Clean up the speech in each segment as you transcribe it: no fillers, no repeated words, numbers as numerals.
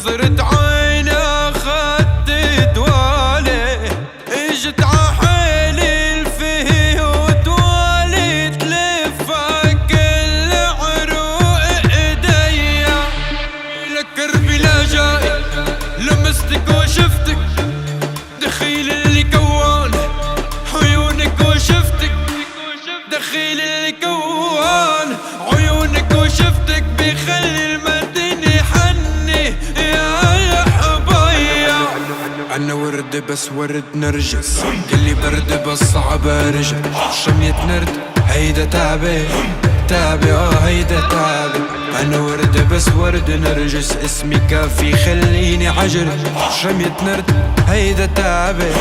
نظرة عين اخدت دوالي، اجت عحيلي الفيه وتوالي تلفها كل عروق ايديا. لكربي لا جاي لمستك وشفتك، دخيل اللي كوان عيونك وشفتك، دخيل اللي كوان عيونك وشفتك، بيخلي المدينة حني يا حبايا. أنا ورد بس ورد نرجس، كلي برد بس صعب ارجع. شمية نرد هيدا تعبي تعبي هيدا تعبي. أنا ورد بس ورد نرجس، اسمي كافي خليني عجل. شمية نرد هيدا تعبي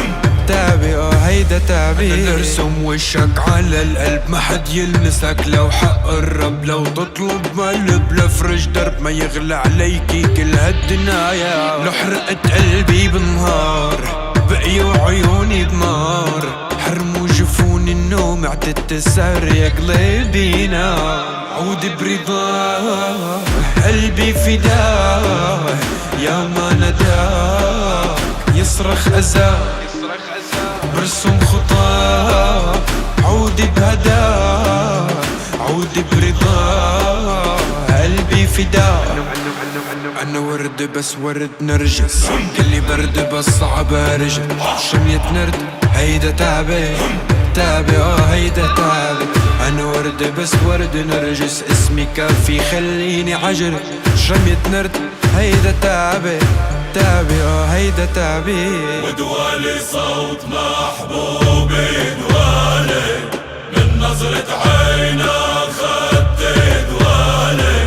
تعبي هيدا تعبي. أنا نرسم وشك على القلب ما حد يلمسك، لو حق الرب لو تطلب مقلب لفرج درب ما يغلى عليكي كل هالدنايا. لو حرقت قلبي بالنهار بقيوا عيوني بنار، حرموا جفوني النوم اعتدت السهر يا قلبي نار. عودي برضاه قلبي فداه، يا ما نداك يصرخ أذاه، برسم خطاه عودي بهداه، عودي برضاه قلبي فداه. أنا ورد بس ورد نرجس، كلي برد بس صعب ارجع. شمية نرد هيدا تعبي تعبي هيدا تعبي. أنا ورد بس ورد نرجس، اسمي كافي خليني عجل. شمية نرد هيدا تعبي تعبي هيدا تعبي. ودوالي صوت محبوبي دوالي، من نظرة عين اخدت دوالي،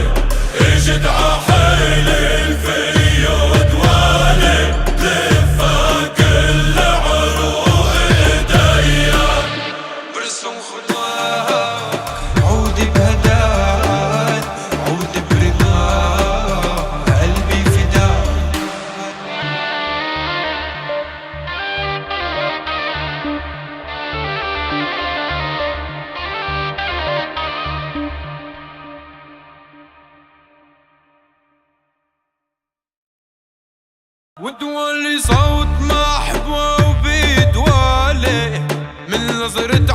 اجت عحيلي الفي ودوالي تلفها كل عروق ايديا. برسم خطاك عودي بهداك، عودي برضاك قلبي فداك. ودوالي صوت محبوبي دوالي، من نظرة